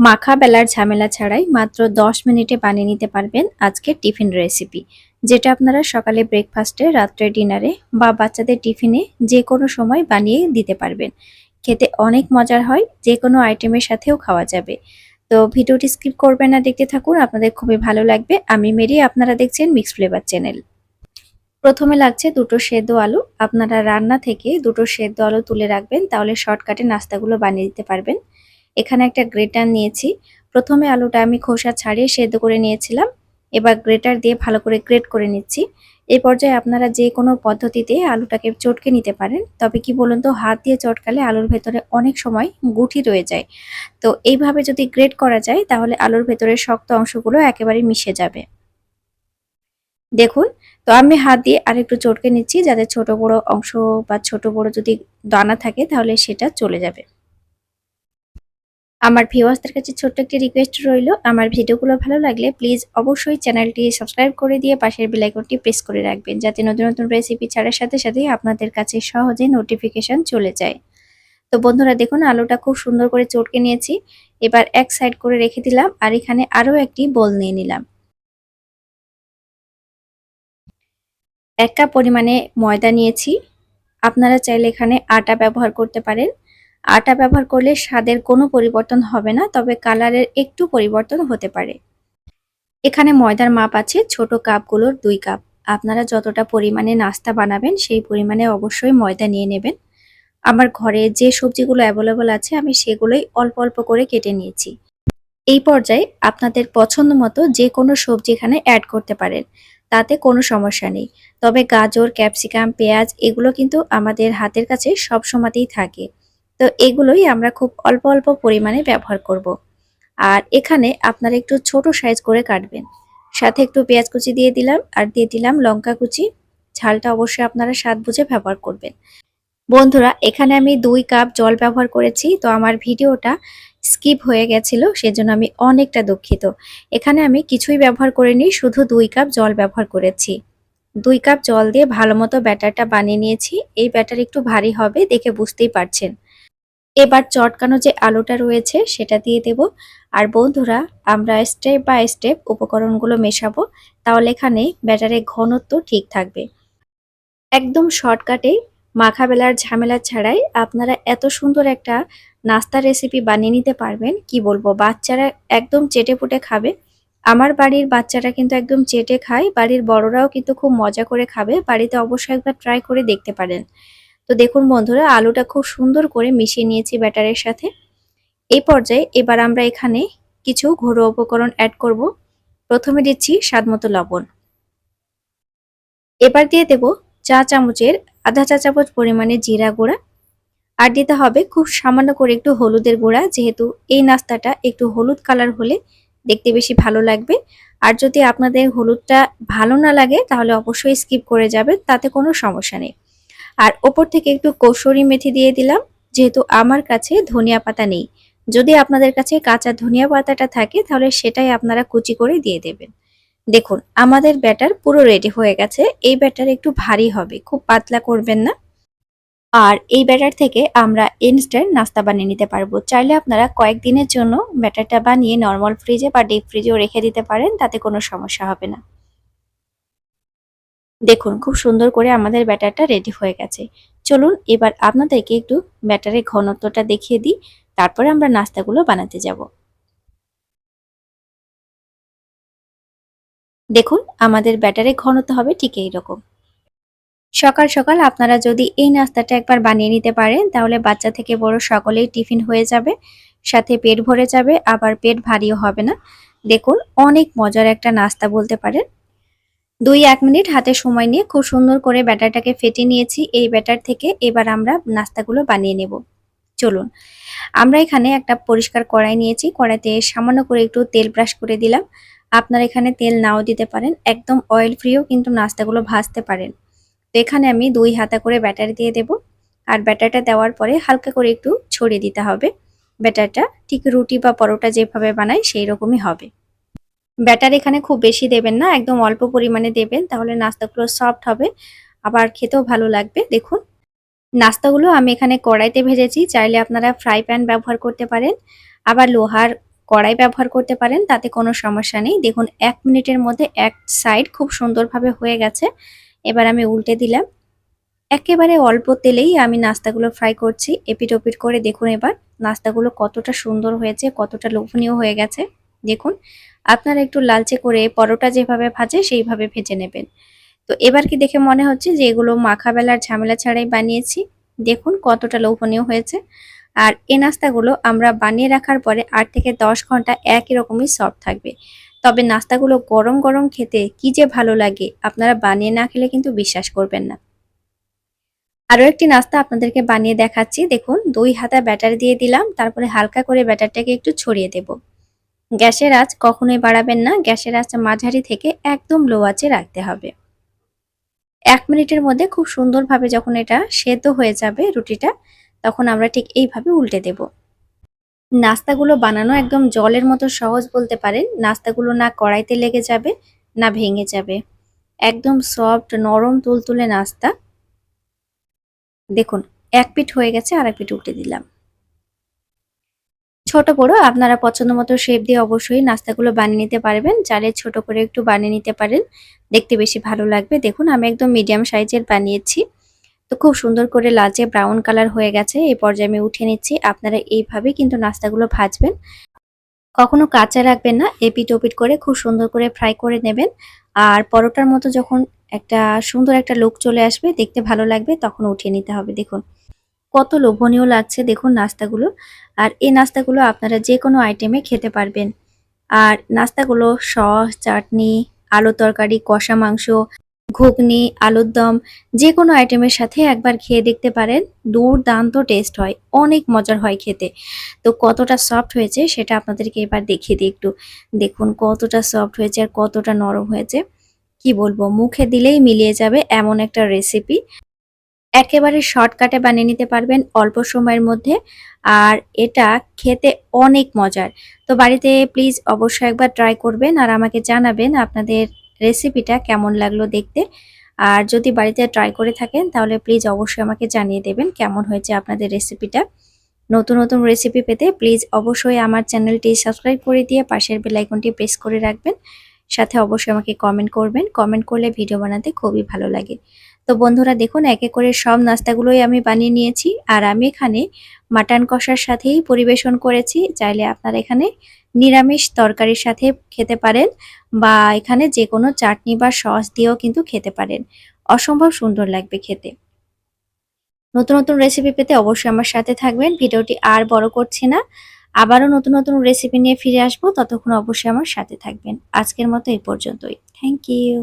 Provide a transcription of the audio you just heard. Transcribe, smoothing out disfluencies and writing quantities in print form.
মাখা বেলার ঝামেলা ছাড়াই মাত্র 10 মিনিটে বানিয়ে নিতে পারবেন আজকের টিফিন রেসিপি, যেটা আপনারা সকালে ব্রেকফাস্টে, রাত্রে ডিনারে বা বাচ্চাদের টিফিনে যে কোনো সময় বানিয়ে দিতে পারবেন। খেতে অনেক মজার হয়, যে কোনো আইটেমের সাথেও খাওয়া যাবে। তো ভিডিওটি স্কিপ করবেন না, দেখতে থাকুন, আপনাদের খুবই ভালো লাগবে। আমি মেরি, আপনারা দেখছেন মিক্স ফ্লেভার চ্যানেল। প্রথমে লাগছে দুটো সেদ্ধ আলু। আপনারা রান্না থেকে দুটো সেদ্ধ আলু তুলে রাখবেন, তাহলে শর্টকাটে নাস্তাগুলো বানিয়ে দিতে পারবেন। এখানে একটা গ্রেটার নিয়েছি। প্রথমে আলুটা আমি খোসা ছাড়িয়ে সেদ্ধ করে নিয়েছিলাম। এবার গ্রেটার দিয়ে ভালো করে গ্রেট করে নিচ্ছি। এই পর্যায়ে আপনারা যে কোনো পদ্ধতিতে আলুটাকে চটকে নিতে পারেন, তবে কি বলুন তো, হাত দিয়ে চটকালে আলুর ভেতরে অনেক সময় গুটি রয়ে যায়। তো এইভাবে যদি গ্রেট করা যায়, তাহলে আলুর ভেতরে শক্ত অংশগুলো একেবারে মিশে যাবে। দেখুন, তো আমি হাত দিয়ে আরেকটু চটকে নিচ্ছি, যাতে ছোট বড় অংশ বা ছোট বড় যদি দানা থাকে তাহলে সেটা চলে যাবে। আমার ভিউয়ার্সদের কাছে ছোট্ট একটি রিকোয়েস্ট রইল, আমার ভিডিওগুলো ভালো লাগলে প্লিজ অবশ্যই চ্যানেলটি সাবস্ক্রাইব করে দিয়ে পাশের বেল আইকনটি প্রেস করে রাখবেন, যাতে নতুন নতুন রেসিপি ছাড়ার সাথে সাথেই আপনাদের কাছে সহজে নোটিফিকেশন চলে যায়। তো বন্ধুরা দেখুন, আলুটা খুব সুন্দর করে চটকে নিয়েছি। এবার এক সাইড করে রেখে দিলাম, আর এখানে আরও একটি বোল নিয়ে নিলাম। 1 কাপ পরিমাণে ময়দা নিয়েছি। আপনারা চাইলে এখানে আটা ব্যবহার করতে পারেন। আটা ব্যবহার করলে স্বাদের কোনো পরিবর্তন হবে না, তবে কালারের একটু পরিবর্তন হতে পারে। এখানে ময়দার মাপ আছে ছোট কাপগুলোর 2 কাপ। আপনারা যতটা পরিমাণে নাস্তা বানাবেন সেই পরিমাণে অবশ্যই ময়দা নিয়ে নেবেন। আমার ঘরে যে সবজিগুলো অ্যাভেলেবল আছে আমি সেগুলোই অল্প অল্প করে কেটে নিয়েছি। এই পর্যায়ে আপনাদের পছন্দ মতো যে কোনো সবজি এখানে অ্যাড করতে পারেন, তাতে কোনো সমস্যা নেই। তবে গাজর, ক্যাপসিকাম, পেঁয়াজ এগুলো কিন্তু আমাদের হাতের কাছে সব সময়তেই থাকে। তো এগুলোই আমরা খুব অল্প অল্প পরিমাণে ব্যবহার করব। আর এখানে আপনারা একটু ছোট সাইজ করে কাটবেন। সাথে একটু পেঁয়াজ কুচি দিয়ে দিলাম, আর দিয়ে দিলাম লঙ্কা কুচি। ঝালটা অবশ্যই আপনারা স্বাদ বুঝে ব্যবহার করবেন। বন্ধুরা, এখানে আমি 2 কাপ জল ব্যবহার করেছি, তো আমার ভিডিওটা স্কিপ হয়ে গেছিল, সেজন্য আমি অনেকটা দুঃখিত। এখানে আমি কিছুই ব্যবহার করিনি, শুধু 2 কাপ জল ব্যবহার করেছি। 2 কাপ জল দিয়ে ভালো মতো ব্যাটারটা বানিয়ে নিয়েছি। এই ব্যাটার একটু ভারী হবে, দেখে বুঝতেই পারছেন। এবার চটকানো যে আলুটা রয়েছে সেটা দিয়ে দেব। আর বন্ধুরা, আমরা স্টেপ বাই স্টেপ উপকরণগুলো মেশাবো, তাহলে এখানে ব্যাটারের ঘনত্ব ঠিক থাকবে। একদম শর্টকাটে মাখা বেলার ঝামেলা ছাড়াই আপনারা এত সুন্দর একটা নাস্তা রেসিপি বানিয়ে নিতে পারবেন, কি বলবো, বাচ্চারা একদম চেটেপুটে খাবে। আমার বাড়ির বাচ্চারা কিন্তু একদম চেটে খায়, বাড়ির বড়রাও কিন্তু খুব মজা করে খাবে। বাড়িতে অবশ্যই একবার ট্রাই করে দেখতে পারেন। তো দেখুন বন্ধুরা, আলুটা খুব সুন্দর করে মিশিয়ে নিয়েছি ব্যাটারের সাথে। এই পর্যায়ে এবার আমরা এখানে কিছু ঘরোয়া উপকরণ অ্যাড করব। প্রথমে দিচ্ছি স্বাদমতো লবণ। এবার দিয়ে দেব চা চামচের আধা চা চামচ পরিমাণে জিরা গুঁড়া। আর দিতে হবে খুব সামান্য করে একটু হলুদের গুঁড়া, যেহেতু এই নাস্তাটা একটু হলুদ কালার হলে দেখতে বেশি ভালো লাগবে। আর যদি আপনাদের হলুদটা ভালো না লাগে তাহলে অবশ্যই স্কিপ করে যাবেন, তাতে কোনো সমস্যা নেই। আর ওপর থেকে একটু কসুরি মেথি দিয়ে দিলাম, যেহেতু আমার কাছে ধনিয়া পাতা নেই। যদি আপনাদের কাছে কাঁচা ধনিয়া পাতাটা থাকে তাহলে সেটাই আপনারা কুচি করে দিয়ে দেবেন। দেখুন, আমাদের ব্যাটার পুরো রেডি হয়ে গেছে। এই ব্যাটার একটু ভারী হবে, খুব পাতলা করবেন না। আর এই ব্যাটার থেকে আমরা ইনস্ট্যান্ট নাস্তা বানিয়ে নিতে পারবো। চাইলে আপনারা কয়েকদিনের জন্য ব্যাটারটা বানিয়ে নর্মাল ফ্রিজে বা ডিপ ফ্রিজেও রেখে দিতে পারেন, তাতে কোনো সমস্যা হবে না। দেখুন, খুব সুন্দর করে আমাদের ব্যাটারটা রেডি হয়ে গেছে। চলুন এবার আপনাদেরকে একটু ব্যাটারের ঘনত্বটা দেখিয়ে দিই, তারপরে আমরা নাস্তাগুলো বানাতে যাব। দেখুন, আমাদের ব্যাটারের ঘনত্ব হবে ঠিক এইরকম। সকাল সকাল আপনারা যদি এই নাস্তাটা একবার বানিয়ে নিতে পারেন, তাহলে বাচ্চা থেকে বড় সকলেই টিফিন হয়ে যাবে, সাথে পেট ভরে যাবে, আবার পেট ভারীও হবে না। দেখুন, অনেক মজার একটা নাস্তা বলতে পারেন। 2-1 মিনিট হাতে সময় নিয়ে খুব সুন্দর করে ব্যাটারটাকে ফেটিয়ে নিয়েছি। এই ব্যাটার থেকে এবার আমরা নাস্তাগুলো বানিয়ে নেব। চলুন, আমরা এখানে একটা পরিষ্কার কড়াই নিয়েছি। কড়াইতে সামান্য করে একটু তেল ব্রাশ করে দিলাম। আপনারা এখানে তেল নাও দিতে পারেন, একদম অয়েল ফ্রিও কিন্তু নাস্তাগুলো ভাজতে পারেন। তো এখানে আমি 2 হাতা করে ব্যাটার দিয়ে দেব। আর ব্যাটারটা দেওয়ার পরে হালকা করে একটু ছড়িয়ে দিতে হবে। ব্যাটারটা ঠিক রুটি বা পরোটা যেভাবে বানাই সেই রকমই হবে। ব্যাটার এখানে খুব বেশি দেবেন না, একদম অল্প পরিমাণে দেবেন, তাহলে নাস্তাগুলো সফট হবে, আবার খেতেও ভালো লাগবে। দেখুন, নাস্তাগুলো আমি এখানে কড়াইতে ভেজেছি, চাইলে আপনারা ফ্রাই প্যান ব্যবহার করতে পারেন, আবার লোহার কড়াই ব্যবহার করতে পারেন, তাতে কোনো সমস্যা নেই। দেখুন 1 মিনিটের মধ্যে এক সাইড খুব সুন্দরভাবে হয়ে গেছে। এবার আমি উল্টে দিলাম। একেবারে অল্প তেলেই আমি নাস্তাগুলো ফ্রাই করছি। এপিট ওপিট করে দেখুন এবার নাস্তাগুলো কতটা সুন্দর হয়েছে, কতটা লোভনীয় হয়ে গেছে। দেখুন আপনারা একটু লালচে করে পরোটা যেভাবে ভাজে সেইভাবে ভেজে নেবেন। তো এবার কি দেখে মনে হচ্ছে যে এগুলো মাখা বেলার ঝামেলা ছাড়াই বানিয়েছি। দেখুন কতটা লোভনীয় হয়েছে। আর এই নাস্তাগুলো আমরা বানিয়ে রাখার পরে 8 থেকে 10 ঘন্টা একই রকমই সফট থাকবে। তবে নাস্তাগুলো গরম গরম খেতে কি যে ভালো লাগে, আপনারা বানিয়ে না খেলে কিন্তু বিশ্বাস করবেন না। আরো একটি নাস্তা আপনাদেরকে বানিয়ে দেখাচ্ছি। দেখুন 2 হাতা ব্যাটার দিয়ে দিলাম, তারপরে হালকা করে ব্যাটারটাকে একটু ছড়িয়ে দেব। গ্যাসের আঁচ কখনোই বাড়াবেন না, গ্যাসের আঁচ মাঝারি থেকে একদম লো আঁচে রাখতে হবে। 1 মিনিটের মধ্যে খুব সুন্দরভাবে যখন এটা সেদ্ধ হয়ে যাবে রুটিটা, তখন আমরা ঠিক এইভাবে উল্টে দেব। নাস্তাগুলো বানানো একদম জলের মতো সহজ বলতে পারেন। নাস্তাগুলো না কড়াইতে লেগে যাবে, না ভেঙে যাবে। একদম সফট, নরম তুলতুলে নাস্তা। দেখুন এক পিঠ হয়ে গেছে, আরেক পিঠ উল্টে দিলাম। ছোট বড় আপনারা পছন্দ মতো শেপ দিয়ে অবশ্যই নাস্তাগুলো বানিয়ে নিতে পারবেন। চাইলে ছোট করে একটু বানিয়ে নিতে পারেন, দেখতে বেশি ভালো লাগবে। দেখুন আমি একদম মিডিয়াম সাইজের বানিয়েছি। তো খুব সুন্দর করে লালচে ব্রাউন কালার হয়ে গেছে। এই পর্যায়ে আমি উঠিয়ে নিচ্ছি। আপনারা এইভাবে কিন্তু নাস্তাগুলো ভাজবেন, কখনো কাঁচা রাখবেন না। এপিট ওপিট করে খুব সুন্দর করে ফ্রাই করে নেবেন। আর পরোটার মতো যখন একটা সুন্দর একটা লুক চলে আসবে, দেখতে ভালো লাগবে, তখন উঠিয়ে নিতে হবে। দেখুন কত লোভনীয় লাগছে দেখুন নাস্তাগুলো। আর এই নাস্তাগুলো আপনারা যে কোনো আইটেমে খেতে পারবেন। আর নাস্তাগুলো সস, চাটনি, আলু তরকারি, কষা মাংস, ঘুগনি, আলুর দম যে কোনো আইটেমের সাথে একবার খেয়ে দেখতে পারেন। দুর্দান্ত টেস্ট হয়, অনেক মজার হয় খেতে। তো কতটা সফট হয়েছে সেটা আপনাদেরকে এবার দেখিয়ে দিই একটু। দেখুন কতটা সফট হয়েছে আর কতটা নরম হয়েছে। কি বলবো, মুখে দিলেই মিলিয়ে যাবে এমন একটা রেসিপি। একেবারে শর্টকাটে বানিয়ে নিতে পারবেন অল্প সময়ের মধ্যে। আর এটা খেতে অনেক মজার। তো বাড়িতে প্লিজ অবশ্যই একবার ট্রাই করবেন আর আমাকে জানাবেন আপনাদের রেসিপিটা কেমন লাগলো দেখতে। আর যদি বাড়িতে ট্রাই করে থাকেন তাহলে প্লিজ অবশ্যই আমাকে জানিয়ে দেবেন কেমন হয়েছে আপনাদের রেসিপিটা। নতুন নতুন রেসিপি পেতে প্লিজ অবশ্যই আমার চ্যানেলটি সাবস্ক্রাইব করে দিয়ে পাশের বেল আইকনটি প্রেস করে রাখবেন। সাথে অবশ্যই আমাকে কমেন্ট করবেন। কমেন্ট করলে ভিডিও বানাতে খুবই ভালো লাগে। তো বন্ধুরা দেখুন একে করে সব নাস্তাগুলোই আমি বানিয়ে নিয়েছি। আর আমি এখানে মাটন কষার সাথেই পরিবেশন করেছি। চাইলে আপনারা এখানে নিরামিষ তরকারির সাথে খেতে পারেন, বা এখানে যে কোনো চাটনি বা সস দিয়েও কিন্তু খেতে পারেন। অসম্ভব সুন্দর লাগবে খেতে। নতুন নতুন রেসিপি পেতে অবশ্যই আমার সাথে থাকবেন। ভিডিওটি আর বড় করছি না, আবারও নতুন নতুন রেসিপি নিয়ে ফিরে আসবো। ততক্ষণ অবশ্যই আমার সাথে থাকবেন। আজকের মতো এই পর্যন্তই। Thank you.